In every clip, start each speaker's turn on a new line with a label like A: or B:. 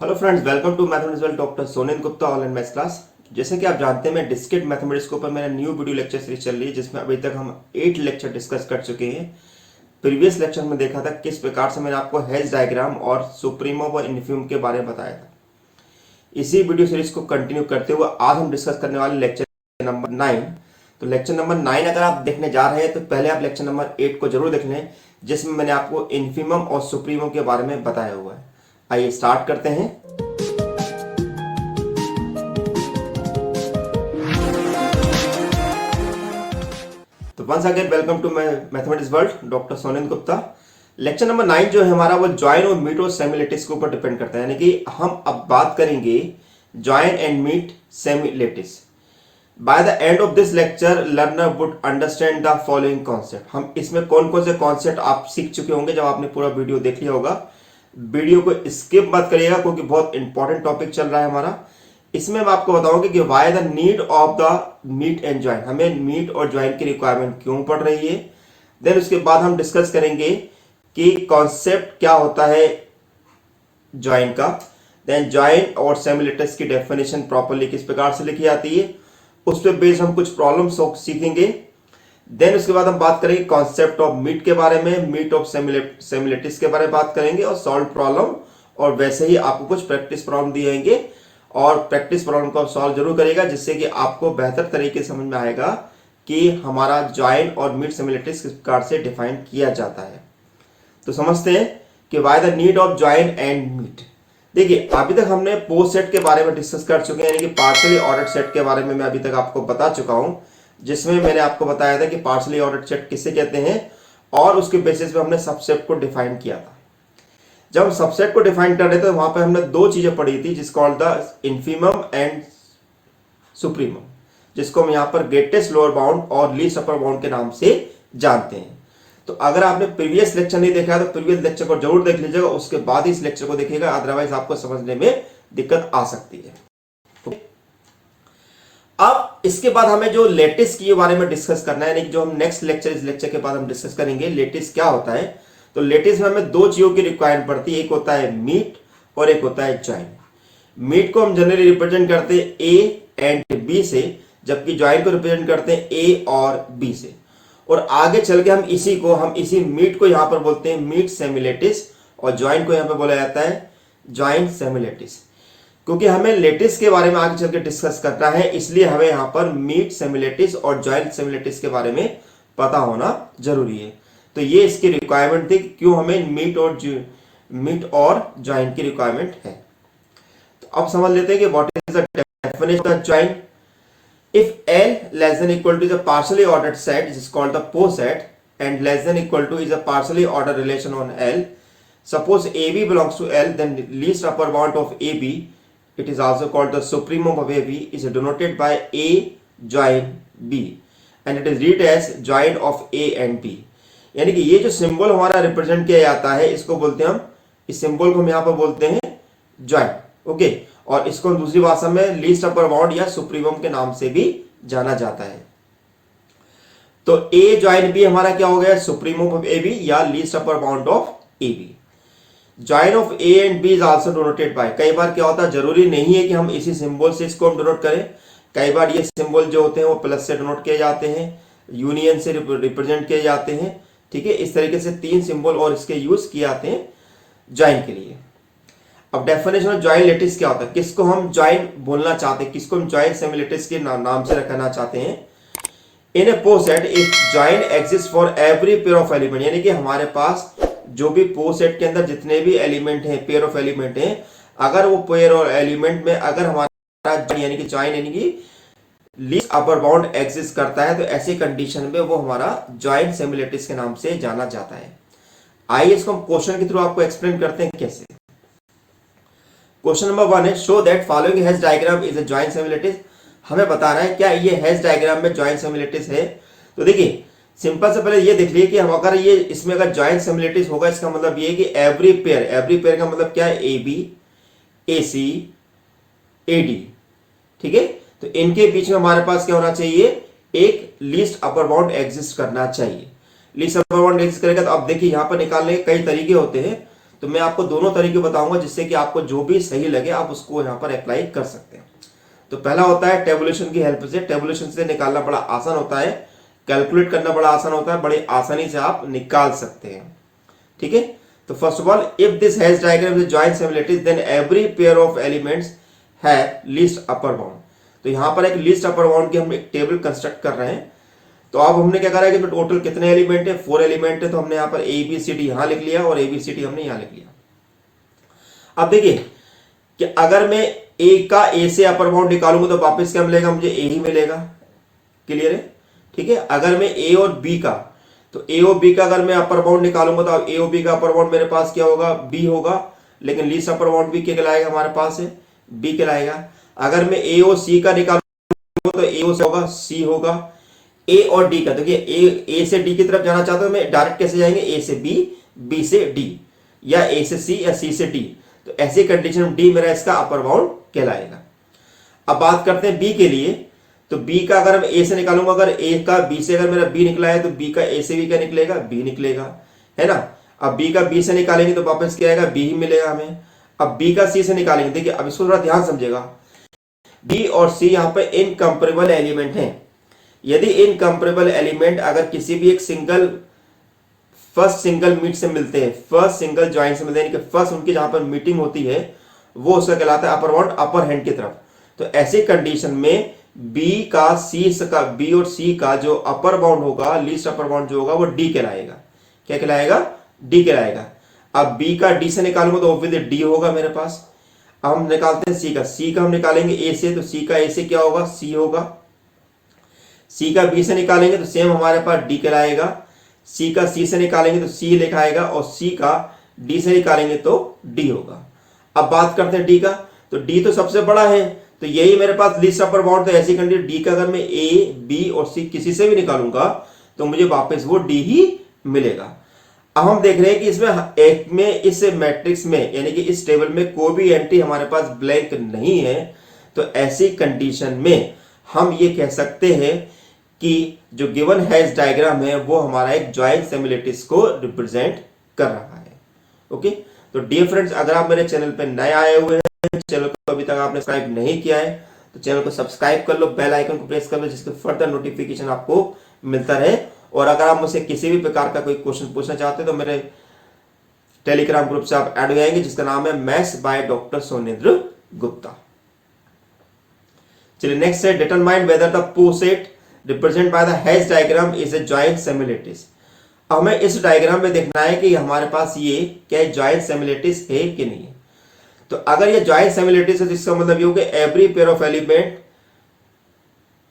A: Hello friends, welcome to mathematics doctor Sonen Gupta online maths class. जैसे कि आप जानते हैं, मैं डिस्क्रीट मैथमेटिक्स के ऊपर मेरा न्यू वीडियो लेक्चर सीरीज चल रही है, जिसमें अभी तक हम 8 लेक्चर डिस्कस कर चुके हैं। प्रीवियस लेक्चर में देखा था किस प्रकार से मैंने आपको हेज डायग्राम और सुप्रीमो व इन्फीमम के बारे में बताया था। इसी वीडियो सीरीज को कंटिन्यू करते हुए आज हम डिस्कस करने वाले लेक्चर नंबर 9। तो लेक्चर नंबर 9 अगर आप देखने जा रहे हैं तो पहले आप लेक्चर नंबर 8 को जरूर देख लें, जिसमें मैंने आपको इन्फीमम और सुप्रीमम के बारे में बताया हुआ है। आइए स्टार्ट करते हैं। तो once again welcome to mathematics world doctor Sonen Gupta. Lecture number 9 जो है हमारा, वो जॉइन और मीट और सेमी-लेटिस के ऊपर डिपेंड करता है। यानी कि हम अब बात करेंगे join and meet semilattice. By the end of this lecture learner would understand the following concept. हम इसमें कौन कौन से कॉन्सेप्ट आप सीख चुके होंगे जब आपने पूरा वीडियो देख लिया होगा। वीडियो को स्किप मत करिएगा क्योंकि बहुत इंपॉर्टेंट टॉपिक चल रहा है हमारा। इसमें मैं आपको बताऊंगा कि why the need of the meet and join, हमें मीट और ज्वाइन की रिक्वायरमेंट क्यों पड़ रही है। देन उसके बाद हम डिस्कस करेंगे कि कॉन्सेप्ट क्या होता है ज्वाइन का। देन ज्वाइन और सेमी-लेटिस की डेफिनेशन प्रॉपर्ली किस प्रकार से लिखी जाती है, उस पर बेस्ड हम कुछ प्रॉब्लम्स सीखेंगे। देन उसके बाद हम बात करेंगे कॉन्सेप्ट ऑफ मीट के बारे में, मीट ऑफ सेमी-लेटिस के बारे में बात करेंगे और सॉल्व प्रॉब्लम, और वैसे ही आपको कुछ प्रैक्टिस प्रॉब्लम दिए और प्रैक्टिस प्रॉब्लम को आप सॉल्व जरूर करेगा, जिससे कि आपको बेहतर तरीके से समझ में आएगा कि हमारा ज्वाइन और मीट सेमी-लेटिस किस प्रकार से डिफाइन किया जाता है। तो समझते हैं कि why the need of join and meet. देखिए, अभी तक हमने पोस्ट सेट के बारे में डिस्कस कर चुके हैं, यानी कि पार्शियली ऑर्डर्ड सेट के बारे में मैं अभी तक आपको बता चुका हूं, जिसमें मैंने आपको बताया था कि पार्शियली ऑर्डर्ड सेट किसे कहते हैं और उसके बेसिस पे हमने सबसेट को डिफाइन किया था। जब हम सबसेट को डिफाइन कर रहे थे तो वहां पे हमने दो चीजें पढ़ी थी, जिसको called the infimum and supremum, जिसको हम यहां पर ग्रेटेस्ट लोअर बाउंड और लीस्ट अपर बाउंड के नाम से जानते हैं। तो अगर आपने प्रीवियस लेक्चर नहीं देखा तो प्रीवियस लेक्चर को जरूर देख लीजिएगा, उसके बाद इस लेक्चर को देखिएगा, अदरवाइज आपको समझने में दिक्कत आ सकती है। अब इसके बाद हमें जो लेटिस के बारे में डिस्कस करना है, यानी कि जो हम नेक्स्ट लेक्चर, इस लेक्चर के बाद हम डिस्कस करेंगे लेटिस क्या होता है। तो लेटिस में हमें दो चीजों की रिक्वायरमेंट पड़ती है, एक होता है मीट और एक होता है ज्वाइन। मीट को हम जनरली रिप्रेजेंट करते हैं ए एंड बी से, जबकि ज्वाइन को रिप्रेजेंट करते हैं ए और बी से। और आगे चल के हम इसी मीट को यहां पर बोलते हैं मीट सेमी-लेटिस, और ज्वाइन को यहां पर बोला जाता है ज्वाइन सेमी-लेटिस। क्योंकि हमें लेटिस के बारे में आगे चल के डिस्कस करना है, इसलिए हमें यहां पर मीट सेमी-लेटिस और ज्वाइन सेमी-लेटिस के बारे में पता होना जरूरी है। तो ये इसकी रिक्वायरमेंट थी, क्यों हमें मीट और ज्वाइन की रिक्वायरमेंट है। तो अब समझ लेते हैं कि what is the definition of join. If L less than equal to is a partially ordered set, which is called the post set, and less than equal to is a partially ordered relation on L. Suppose AB belongs to L, then least upper bound of AB, it is also called the supremum of AB, is denoted by A join B, and it is read as join of A and B. यानी कि ये जो symbol हमारा represent किया जाता है, इसको बोलते हैं हम, इस सिंबल को हम यहां पर बोलते हैं ज्वाइन, ओके। और इसको दूसरी भाषा में लीस्ट अपर बाउंड या सुप्रीमम के नाम से भी जाना जाता है। तो ए ज्वाइन बी हमारा क्या हो गया, सुप्रीमम ऑफ ए बी या least upper bound of A B. Join of A and B is also denoted by, कई बार क्या होता है, जरूरी नहीं है कि हम इसी सिंबल से इसको हम डिनोट करें। कई बार ये सिंबल जो होते हैं वो प्लस से डिनोट किए जाते हैं, यूनियन से रिप्रेजेंट किए जाते हैं, ठीक है। इस तरीके से तीन सिंबल और इसके यूज किए जाते हैं ज्वाइन के लिए। अब डेफिनेशन ऑफ ज्वाइन लेटिस क्या होता है, किसको हम ज्वाइन बोलना चाहते हैं, किसको हम ज्वाइन सेमी-लेटिस के नाम से रखना चाहते हैं। In a poset if join exist for every pair of element, यानी कि हमारे पास जो भी पोस्ट सेट के अंदर जितने भी एलिमेंट हैं, पेयर ऑफ एलिमेंट हैं, अगर वो पेयर और एलिमेंट में अगर हमारा यानी कि ज्वाइन यानी कि लीस्ट अपर बाउंड एग्जिस्ट करता है, तो ऐसी कंडीशन में वो हमारा ज्वाइन सेमी-लेटिस के नाम से जाना जाता है। आइए इसको हम क्वेश्चन के थ्रू आपको एक्सप्लेन करते हैं कैसे। क्वेश्चन नंबर 1 है, show that following hedge diagram is a join semi-lettuce. हमें बताना है क्या ये हेज डायग्राम में ज्वाइन सेमी-लेटिस है। तो देखिए, सिंपल से पहले ये देख लीजिए कि हम अगर ये इसमें अगर ज्वाइन सेमी-लेटिस होगा, इसका मतलब ये कि एवरी पेयर का मतलब क्या है, A B, A C, A D, ठीक है। तो इनके बीच में हमारे पास क्या होना चाहिए, एक लीस्ट अपर बाउंड एग्जिस्ट करना चाहिए। लीस्ट अपर बाउंड एग्जिस्ट करेगा तो अब देखिए यहां पर निकालने के कई तरीके होते हैं। तो मैं आपको दोनों तरीके बताऊंगा जिससे कि आपको जो भी सही लगे आप उसको यहाँ पर अप्लाई कर सकते हैं। तो पहला होता है टेबुलेशन की हेल्प से। टेबुलेशन से निकालना बड़ा आसान होता है, कैलकुलेट करना बड़ा आसान होता है, बड़े आसानी से आप निकाल सकते हैं। ठीक है, तो first of all, if this Hasse diagram is joint similarities then every pair of elements has least upper bound. तो यहां पर एक लीस्ट अपर बाउंड की हम एक टेबल कंस्ट्रक्ट कर रहे हैं। तो अब हमने क्या करा है कि टोटल कितने एलिमेंट है, 4 एलिमेंट है। तो हमने यहां पर ए बी सी डी यहां लिख लिया और ए बी सी डी हमने यहां लिख लिया। अब देखिए कि अगर मैं ए का ए से अपर बाउंड निकालूंगा तो वापस क्या मिलेगा, मुझे ए ही मिलेगा। क्लियर है? ठीक है, अगर मैं ए और बी का, तो ए और बी का अगर मैं अपर बाउंड निकालूंगा तो ए और बी का अपर बाउंड मेरे पास क्या होगा, बी होगा। लेकिन लीस्ट अपर बाउंड भी क्या कहलाएगा, हमारे पास है बी कहलाएगा। अगर मैं ए और सी का निकालूंगा तो ए और होगा सी होगा। ए और डी का, देखिए ए से डी की तरफ जाना चाहता हूं मैं, डायरेक्ट कैसे जाएंगे, ए से बी, बी से डी, या ए से सी या सी से डी। तो ऐसी कंडीशन डी मेरा इसका अपर बाउंड कहलाएगा। अब बात करते हैं बी के लिए। तो बी का अगर मैं ए से निकालूंगा, अगर ए का बी से अगर मेरा बी निकला है तो बी का ए से भी क्या निकलेगा, बी निकलेगा, है ना। अब बी का बी से निकालेंगे तो वापस क्या आएगा, बी ही मिलेगा हमें। अब बी का सी से निकालेंगे, देखिए अब इसको थोड़ा ध्यान समझेगा, बी और सी यहां पर इनकंपेरेबल एलिमेंट हैं। यदि इनकंपेरेबल एलिमेंट अगर किसी भी एक सिंगल फर्स्ट सिंगल मीट से मिलते हैं, फर्स्ट सिंगल ज्वाइंट से मिलते हैं, फर्स्ट उनकी जहां पर मीटिंग होती है वो उसका कहलाता है अपर बाउंड, अपर हैंड की तरफ। तो ऐसी कंडीशन में बी का सी का, बी और सी का जो अपर बाउंड होगा, लीस्ट अपर बाउंड जो होगा वो डी कहलाएगा। क्या कहलाएगा, डी कहलाएगा। अब बी का डी से निकालूंगा तो ऑब्वियसली डी होगा मेरे पास। अब हम निकालते हैं सी का, सी का हम निकालेंगे ए से, तो सी का ए से क्या होगा, सी होगा। सी का बी से निकालेंगे तो सेम हमारे पास डी कहलाएगा। सी का सी से निकालेंगे तो सी लिखाएगा, और सी का डी से निकालेंगे तो डी होगा। अब बात करते हैं डी का, तो डी तो सबसे बड़ा है, तो यही मेरे पास लीस्ट अपर बाउंड। तो ऐसी कंडीशन डी का अगर मैं ए बी और सी किसी से भी निकालूंगा तो मुझे वापस वो डी ही मिलेगा। अब हम देख रहे हैं कि इसमें एक में, इस मैट्रिक्स में, यानी कि इस टेबल में कोई भी एंट्री हमारे पास ब्लैंक नहीं है। तो ऐसी कंडीशन में हम ये कह सकते हैं कि जो गिवन हैश डायग्राम है वो हमारा एक जॉइंट सिमिलरिटीज को रिप्रेजेंट कर रहा है। ओके, तो डियर फ्रेंड्स, अगर आप मेरे चैनल पे नए आए हुए हैं, चैनल को अभी तक आपने सब्सक्राइब नहीं किया है तो चैनल को सब्सक्राइब कर लो, बेल आइकन को प्रेस कर लो, जिसके फर्दर नोटिफिकेशन आपको मिलता रहे। और अगर आप मुझसे किसी भी प्रकार का कोई क्वेश्चन पूछना चाहते हैं तो मेरे टेलीग्राम ग्रुप से आप ऐड हो जाएंगे, जिसका नाम है maths by doctor Sonendra Gupta. चलिए नेक्स्ट है, determine whether the poset represent by the Hasse diagram is a joint similarities. अब हमें इस डायग्राम में देखना है कि हमारे पास ये क्या जॉइंट सिमिलरिटीज है कि नहीं है। तो अगर ये जॉइंट सिमिलरिटीज है तो इसका मतलब ये हो कि every pair of element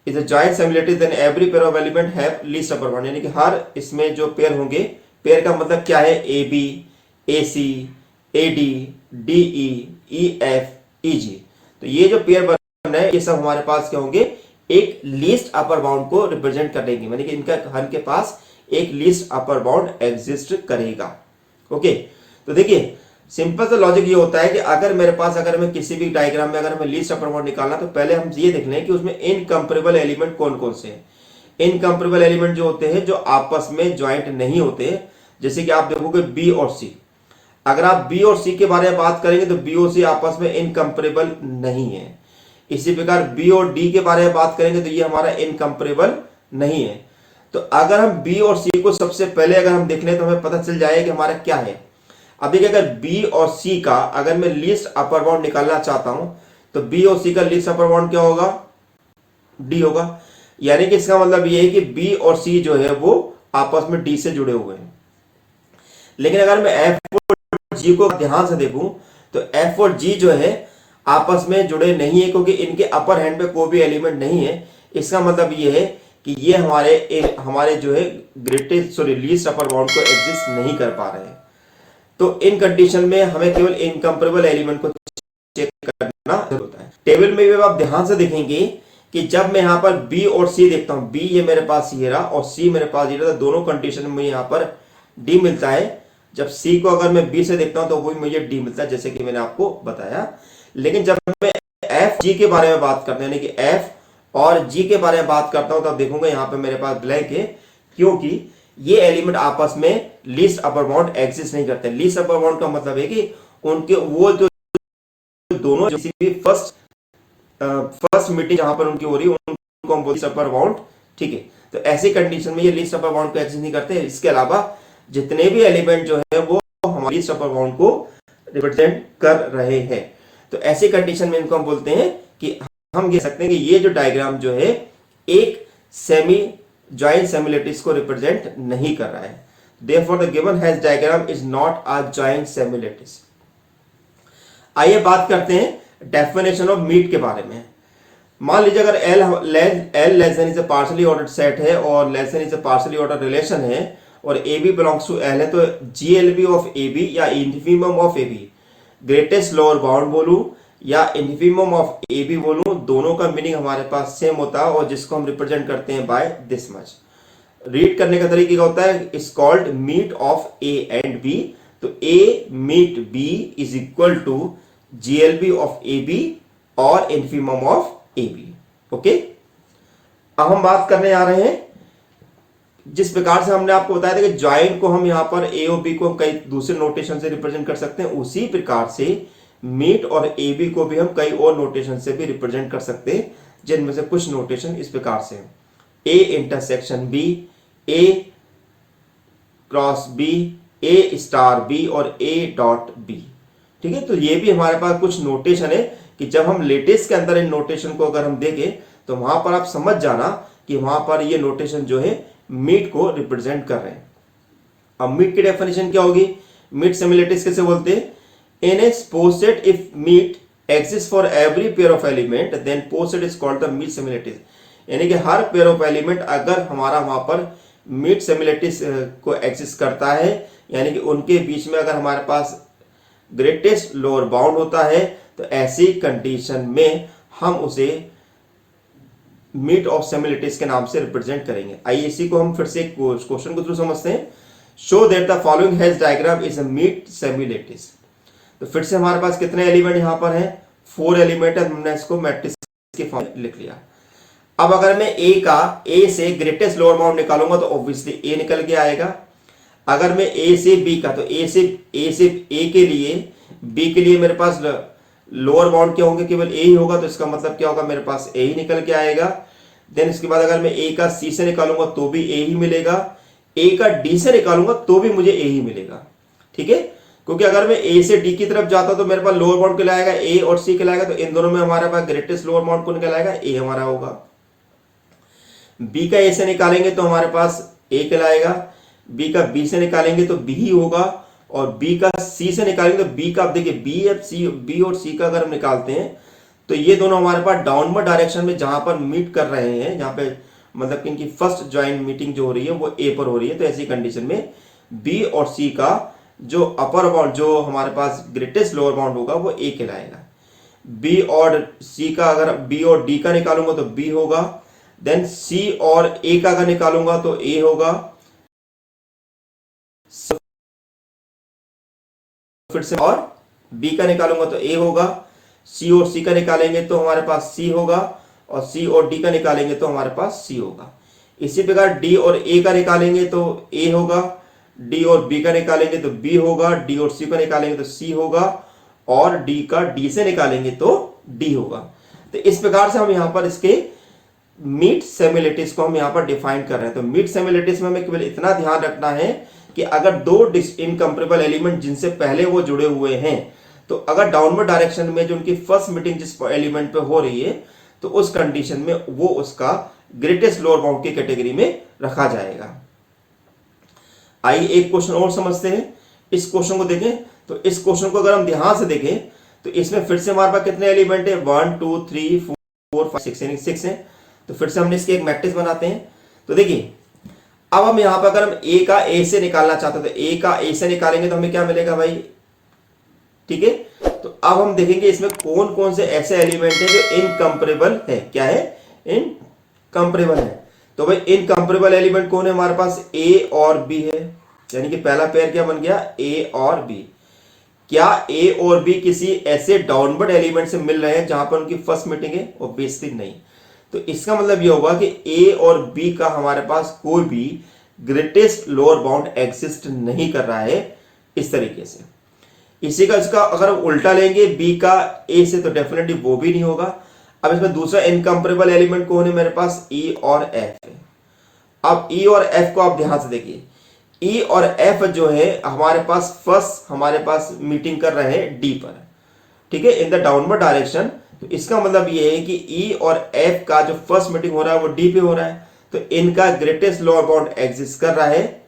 A: is a joint similarities, then every pair of element have least upper bound. यानी कि हर इसमें जो पेयर होंगे, पेयर का मतलब क्या है, A B, A C, A D, D E, E F, E G. तो ये जो पेयर बन रहे हैं ये सब हमारे पास क्या होंगे, एक लीस्ट अपर बाउंड को रिप्रेजेंट करेंगे, यानी कि इनका हर के पास एक लीस्ट अपर बाउंड एग्जिस्ट करेगा। ओके, तो देखिए सिंपल सा लॉजिक ये होता है कि अगर मेरे पास, अगर मैं किसी भी डायग्राम में अगर मैं लीस्ट अपर बाउंड निकालना, तो पहले हम ये देख लें कि उसमें इनकंपेरेबल एलिमेंट कौन कौन से हैं। इनकंपेरेबल एलिमेंट जो होते हैं जो आपस में ज्वाइंट नहीं होते, जैसे कि आप देखोगे बी और सी। अगर आप बी और सी के बारे में बात करेंगे तो बी और सी आपस में इनकंपेरेबल नहीं है। इसी प्रकार बी और डी के बारे में बात करेंगे तो ये हमारा इनकंपेरेबल नहीं है। तो अगर हम बी और सी को सबसे पहले अगर हम देख लें तो हमें पता चल जाएगा कि हमारा क्या है। अब देखिए, अगर बी और सी का अगर मैं लीस्ट अपर बाउंड निकालना चाहता हूं तो बी और सी का लीस्ट अपर बाउंड क्या होगा, डी होगा। यानी कि इसका मतलब ये है कि बी और सी जो है वो आपस में डी से जुड़े हुए हैं। लेकिन अगर मैं एफ और जी को ध्यान से देखूं तो एफ और जी जो है आपस में जुड़े नहीं है, क्योंकि इनके अपर हैंड पे कोई भी एलिमेंट नहीं है। इसका मतलब ये है कि ये हमारे जो है ग्रेटेस्ट लीस्ट अपर बाउंड को एग्जिस्ट नहीं कर पा रहे हैं। तो इन कंडीशन में हमें केवल इनकंपेरेबल एलिमेंट को चेक करना होता है। टेबल में भी आप ध्यान से देखेंगे कि जब मैं यहां पर बी और सी देखता हूं, बी ये मेरे पास ये रहा और सी मेरे पास ये रहा, दोनों कंडीशन में यहां पर डी मिलता है। जब सी को अगर मैं बी से देखता हूं तो वो मुझे डी मिलता है, जैसे कि मैंने आपको बताया। लेकिन जब मैं एफ जी के बारे में बात करते हैं, यानी कि एफ और जी के बारे में बात करता हूं, तब देखूंगा यहां पे मेरे पास ब्लैंक है, क्योंकि ये एलिमेंट आपस में लीस्ट अपर बाउंड एग्जिस्ट नहीं करते। लीस्ट अपर बाउंड का मतलब है कि उनके वो जो दोनों किसी भी फर्स्ट मीटिंग जहां पर उनकी हो रही है उनको हम बोलते हैं अपर बाउंड, ठीक है। तो ऐसी कंडीशन में ये लीस्ट अपर बाउंड को एग्जिस्ट नहीं करते। इसके अलावा जितने भी एलिमेंट जो है वो हमारी लीस्ट अपर बाउंड को रिप्रेजेंट कर रहे हैं। तो ऐसी कंडीशन में इनको हम बोलते हैं कि हम कह सकते हैं कि ये जो डायग्राम जो है एक सेमी जॉइंट सेमी-लैटिस को रिप्रेजेंट नहीं कर रहा है। Therefore the given hash diagram is not a joint semi-lattice. आइए बात करते हैं डेफिनेशन ऑफ मीट के बारे में। मान लीजिए अगर L less than is a partially ordered set है और less than is a partially ordered relation है और AB बिलोंग्स टू L है, तो GLB ऑफ AB या infimum of AB, greatest lower bound बोलूं या इन्फीमम ऑफ AB बोलूं, दोनों का मीनिंग हमारे पास सेम होता है और जिसको हम रिप्रेजेंट करते हैं बाय दिस मच। रीड करने का तरीका क्या होता है, is called meet of A and B। तो A meet B is equal to GLB of AB और इन्फीमम ऑफ AB। ओके, अब हम बात करने आ रहे हैं जिस प्रकार से हमने आपको बताया था कि ज्वाइंट को हम यहां पर A और B को कई दूसरे नोटेशन से रिप्रेजेंट कर सकते हैं, उसी प्रकार से मीट और AB को भी हम कई और नोटेशन से भी रिप्रेजेंट कर सकते हैं, जिनमें से कुछ नोटेशन इस प्रकार से A intersection B, A cross B, A star B और A डॉट B। ठीक है, तो ये भी हमारे पास कुछ नोटेशन है कि जब हम लेटेस्ट के अंदर इन नोटेशन को अगर हम देखें तो वहां पर आप समझ जाना कि वहां पर ये नोटेशन जो है मीट को रिप्रेजेंट कर रहे हैं। अब मीट की डेफिनेशन क्या होगी, मीट सेमी-लैटिस कैसे बोलते हैं, in a poset if meet exist for every pair of element then poset is called the meet semilattice. यानी कि हर पेयर ऑफ एलिमेंट अगर हमारा वहां पर मीट सेमी-लैटिस को एग्जिस्ट करता है, यानी कि उनके बीच में अगर हमारे पास ग्रेटेस्ट लोअर बाउंड होता है, तो ऐसी कंडीशन में हम उसे मीट ऑफ सेमी-लैटिस के नाम से रिप्रेजेंट करेंगे। आइए इसी को हम फिर से क्वेश्चन को थ्रू समझते हैं। Show that the following Hasse diagram is a meet semilattice. तो फिर से हमारे पास कितने एलिमेंट यहां पर हैं, 4 एलिमेंट है, हमने इसको मैट्रिक्स के फॉर्म में लिख लिया। अब अगर मैं A से ग्रेटेस्ट लोअर बाउंड निकालूंगा तो ऑब्वियसली A निकल के आएगा। अगर मैं A से B का, तो A से A के लिए, B के लिए मेरे पास लोअर बाउंड क्या होंगे, केवल A ही होगा, तो इसका मतलब क्या होगा, मेरे पास A ही निकल के आएगा। देन इसके बाद अगर मैं A का C से निकालूंगा तो भी A ही मिलेगा, A का D से निकालूंगा तो भी मुझे A ही मिलेगा। ठीक है, क्योंकि अगर मैं A से D की तरफ जाता तो मेरे पास लोअर बाउंड कहलाएगा A और C कहलाएगा, तो इन दोनों में हमारे पास ग्रेटेस्ट लोअर बाउंड कौन कहलाएगा, A हमारा होगा। B का A से निकालेंगे तो हमारे पास A कहलाएगा, B का B से निकालेंगे तो B ही होगा, और B का C से निकालेंगे तो B का, आप देखिए B और C का अगर हम निकालते हैं तो ये दोनों हमारे पास डाउनवर्ड डायरेक्शन में जहां पर मीट कर रहे हैं, जहां पे मतलब कि इनकी फर्स्ट ज्वाइंट मीटिंग जो हो रही है वो A पर हो रही है, तो ऐसी कंडीशन में B और C का जो अपर बाउंड, जो हमारे पास ग्रेटेस्ट लोअर बाउंड होगा वो A कहलाएगा। B और C का, अगर B और D का निकालूंगा तो B होगा, देन C और A का अगर निकालूंगा तो A होगा, फिर से और B का निकालूंगा तो A होगा, C और C का निकालेंगे तो हमारे पास C होगा, और C और D का निकालेंगे तो हमारे पास C होगा। इसी प्रकार D और A का निकालेंगे तो A होगा, D और B का निकालेंगे तो B होगा, D और C का निकालेंगे तो C होगा, और D का D से निकालेंगे तो D होगा। तो इस प्रकार से हम यहाँ पर इसके मीट सेमी-लैटिस को हम यहाँ पर डिफाइन कर रहे हैं। तो मीट सेमी-लैटिस में हमें केवल इतना ध्यान रखना है कि अगर दो इनकम्पैरेबल एलिमेंट जिनसे पहले वो जुड़े हुए हैं, तो अगर डाउनवर्ड डायरेक्शन में जो उनकी फर्स्ट मीटिंग जिस एलिमेंट पे हो रही है, तो उस कंडीशन में वो उसका ग्रेटेस्ट लोअर बाउंड की कैटेगरी में रखा जाएगा। आइए एक क्वेश्चन और समझते हैं। इस क्वेश्चन को देखें, तो इस क्वेश्चन को अगर हम ध्यान से देखें तो इसमें फिर से हमारे पास कितने एलिमेंट है, 1 2 3 4 5 6 यानी 6 है। तो फिर से हमने इसके एक मैट्रिक्स बनाते हैं। तो देखिए अब हम यहां पर अगर हम A का A से निकालना चाहते हैं तो A का A से निकालेंगे तो हमें क्या मिलेगा भाई, ठीक है। तो अब हम देखेंगे इसमें कौन कौन से ऐसे एलिमेंट है जो इनकम्पैरेबल है। क्या है, इनकम्पैरेबल है। तो भाई इनकम्पैरेबल एलिमेंट कौन है, हमारे पास A और B है, यानी कि पहला पेयर क्या बन गया, A और B। क्या A और B किसी ऐसे डाउनवर्ड एलिमेंट से मिल रहे हैं जहां पर उनकी फर्स्ट मीटिंग है, ऑब्वियसली नहीं। तो इसका मतलब यह होगा कि A और B का हमारे पास कोई भी ग्रेटेस्ट लोअर बाउंड एग्जिस्ट नहीं कर रहा है इस तरीके से। इसी का इसका अगर हम उल्टा लेंगे बी का ए से, तो डेफिनेटली वो भी नहीं होगा। अब इसमें दूसरा इनकंपेरेबल एलिमेंट कौन है मेरे पास, ई और एफ है। अब ई और एफ को आप ध्यान से देखिए, ई और एफ जो है हमारे पास फर्स्ट हमारे पास मीटिंग कर रहे हैं डी पर, ठीक है, इन द डाउनवर्ड डायरेक्शन। तो इसका मतलब ये है कि ई और एफ का जो फर्स्ट मीटिंग हो रहा है वो डी पे हो रहा है, तो इनका ग्रेटेस्ट लोअर बाउंड एग्जिस्ट कर रहा है।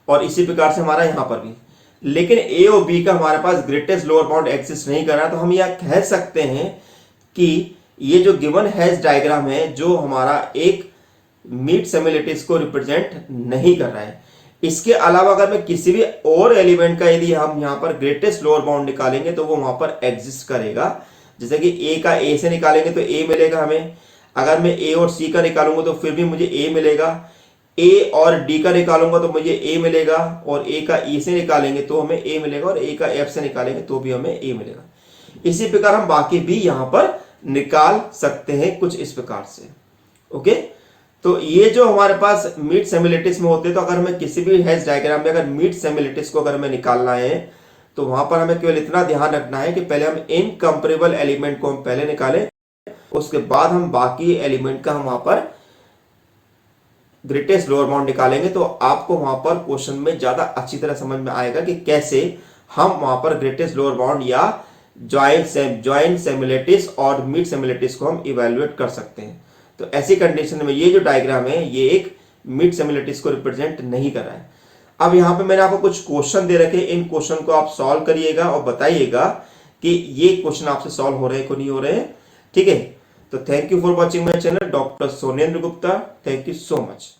A: और इसी प्रकार से हमारा यहां पर भी, लेकिन ए और बी का हमारे पास ग्रेटेस्ट लोअर बाउंड एग्जिस्ट नहीं कर रहा, तो हम यह कह सकते हैं कि ये जो गिवन हैश डायग्राम है जो हमारा एक मीट सिमिलरिटीज को रिप्रेजेंट नहीं कर रहा है। इसके अलावा अगर मैं किसी भी और एलिमेंट का यदि हम यहाँ पर ग्रेटेस्ट लोअर बाउंड निकालेंगे तो वो वहां पर एग्जिस्ट करेगा। जैसे कि ए का ए से निकालेंगे तो ए मिलेगा हमें, अगर मैं ए और सी का निकालूंगा तो फिर भी मुझे ए मिलेगा, ए और डी का निकालूंगा तो मुझे ए मिलेगा, और ए का ई से निकालेंगे तो हमें ए मिलेगा, और ए का एफ से निकालेंगे तो भी हमें ए मिलेगा। इसी प्रकार हम बाकी भी यहां पर निकाल सकते हैं कुछ इस प्रकार से। ओके, तो ये जो हमारे पास मीट सिमिलरिटीज में होते हैं, तो अगर हमें किसी भी हैश डायग्राम में अगर मीट सिमिलरिटीज को अगर हमें निकालना है तो वहां पर हमें केवल इतना ध्यान रखना है कि पहले हम इनकंपेरेबल एलिमेंट को हम पहले निकालें, उसके बाद हम बाकी एलिमेंट का हम वहां पर ग्रेटेस्ट लोअर बाउंड निकालेंगे। तो आपको वहां पर क्वेश्चन में ज्यादा अच्छी तरह समझ में आएगा कि कैसे हम वहां पर ग्रेटेस्ट लोअर बाउंड या ज्वाइंट सिमिलरिटीज और मीट सिमिलरिटीज को हम इवेल्युएट कर सकते हैं। तो ऐसी कंडीशन में ये जो डायग्राम है ये एक मीट सिमिलरिटीज को रिप्रेजेंट नहीं कर रहा है। अब यहाँ पे मैंने आपको कुछ क्वेश्चन दे रखे, इन क्वेश्चन को आप सॉल्व करिएगा और बताइएगा कि ये क्वेश्चन आपसे सॉल्व हो रहे हैं कि नहीं हो रहे हैं, ठीक है। तो thank you for watching my channel doctor Sonendra Gupta, thank you so much.